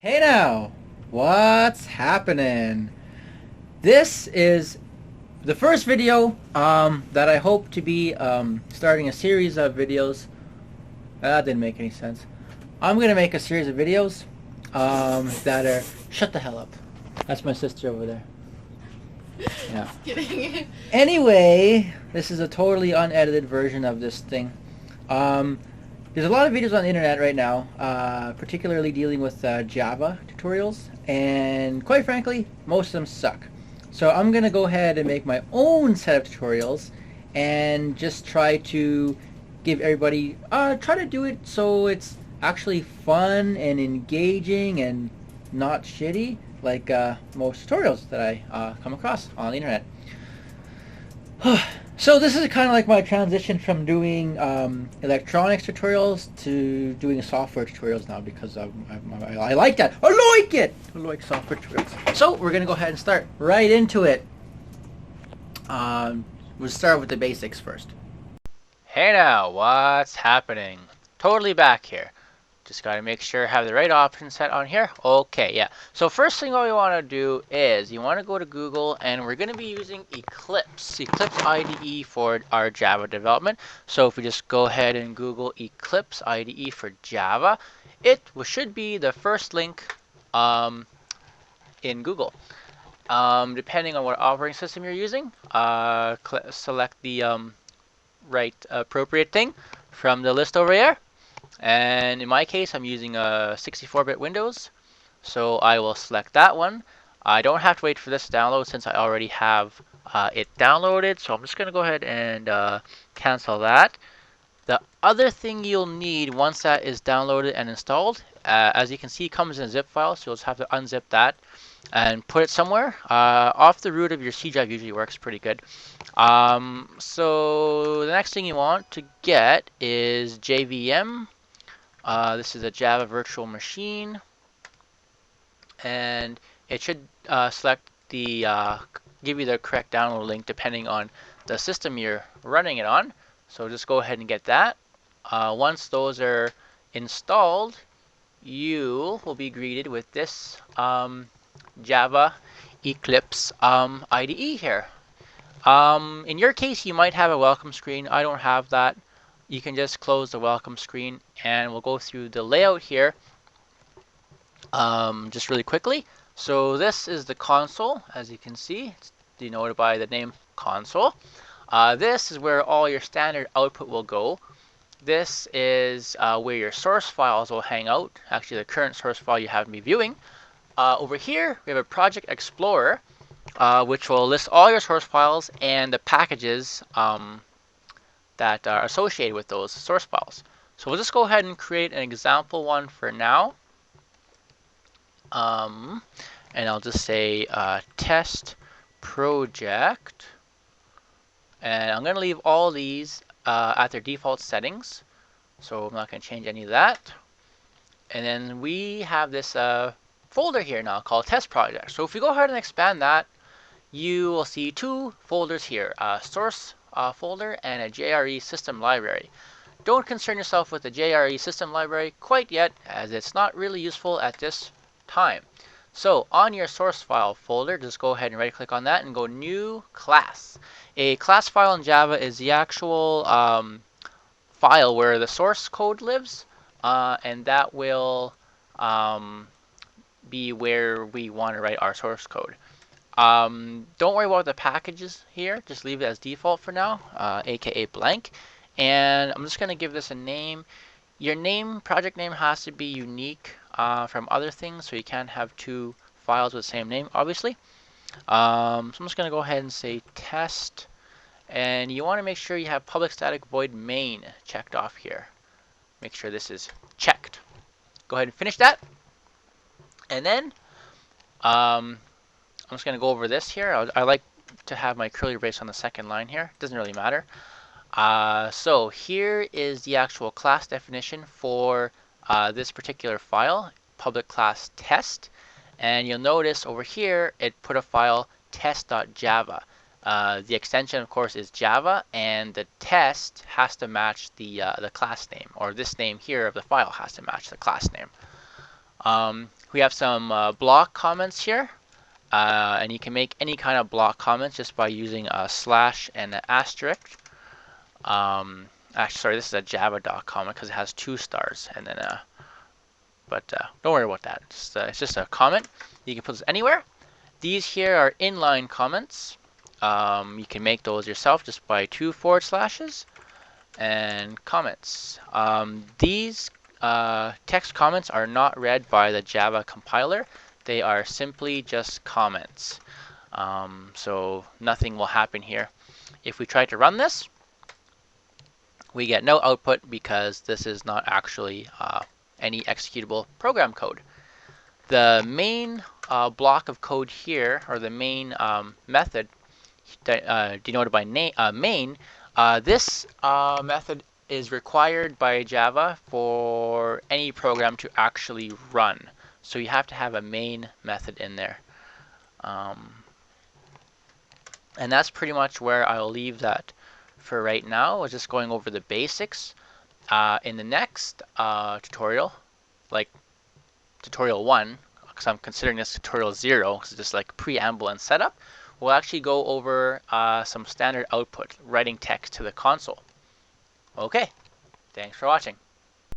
Hey now, what's happening? This is the first video that I hope to be starting a series of videos. That didn't make any sense. I'm gonna make a series of videos that are shut the hell up. That's my sister over there. Yeah. Just kidding. Anyway, this is a totally unedited version of this thing. Um, there's a lot of videos on the internet right now, particularly dealing with Java tutorials, and quite frankly, most of them suck. So I'm going to go ahead and make my own set of tutorials and just try to give everybody, try to do it so it's actually fun and engaging and not shitty like most tutorials that I come across on the internet. So this is kind of like my transition from doing electronics tutorials to doing software tutorials now because I like that. I like it! I like software tutorials. So we're going to go ahead and start right into it. We'll start with the basics first. Hey now, what's happening? Totally back here. Just gotta make sure I have the right option set on here. Okay, yeah. So first thing what we want to do is you want to go to Google and we're going to be using Eclipse IDE for our Java development. So if we just go ahead and Google Eclipse IDE for Java, it should be the first link in Google. Depending on what operating system you're using, select the right appropriate thing from the list over here. And in my case, I'm using a 64-bit Windows, so I will select that one. I don't have to wait for this to download since I already have it downloaded, so I'm just going to go ahead and cancel that. The other thing you'll need once that is downloaded and installed, as you can see, comes in a zip file, so you'll just have to unzip that and put it somewhere. Off the root of your C drive usually works pretty good. So the next thing you want to get is JVM. This is a Java virtual machine, and it should select the give you the correct download link depending on the system you're running it on. So just go ahead and get that. Once those are installed, you will be greeted with this Java Eclipse IDE here. In your case, you might have a welcome screen. I don't have that. You can just close the welcome screen and we'll go through the layout here just really quickly. So this is the console, as you can see. It's denoted by the name console. This is where all your standard output will go. This is where your source files will hang out. Actually, the current source file you have me viewing. Over here, we have a project explorer, which will list all your source files and the packages that are associated with those source files. So we'll just go ahead and create an example one for now. And I'll just say test project. And I'm going to leave all these at their default settings. So I'm not going to change any of that. And then we have this folder here now called test project. So if we go ahead and expand that, you will see two folders here, a source folder and a JRE system library. Don't concern yourself with the JRE system library quite yet, as it's not really useful at this time. So on your source file folder, just go ahead and right click on that and go new class. A class file in Java is the actual file where the source code lives, and that will be where we want to write our source code. Don't worry about the packages here, just leave it as default for now, aka blank. And I'm just going to give this a name. Your project name has to be unique from other things, so you can't have two files with the same name, obviously. So I'm just going to go ahead and say test, and you want to make sure you have public static void main checked off here. Make sure this is checked. Go ahead and finish that, and then I'm just going to go over this here. I like to have my curly brace on the second line here. Doesn't really matter. So here is the actual class definition for this particular file, public class test. And you'll notice over here it put a file test.java. The extension, of course, is Java, and the test has to match the class name, or this name here of the file has to match the class name. We have some block comments here, and you can make any kind of block comments just by using a slash and an asterisk. Actually, sorry, this is a Java doc comment because it has 2 stars, and then but don't worry about that. It's just a comment. You can put this anywhere. These here are inline comments. You can make those yourself just by 2 forward slashes and comments. These text comments are not read by the Java compiler. They are simply just comments. So nothing will happen here. If we try to run this, we get no output because this is not actually any executable program code. The main block of code here, or the main method denoted by main, this method is required by Java for any program to actually run. So you have to have a main method in there. And that's pretty much where I'll leave that for right now. I was just going over the basics. In the next tutorial, like tutorial 1, because I'm considering this tutorial 0, because it's just like preamble and setup, we'll actually go over some standard output, writing text to the console. Okay, thanks for watching.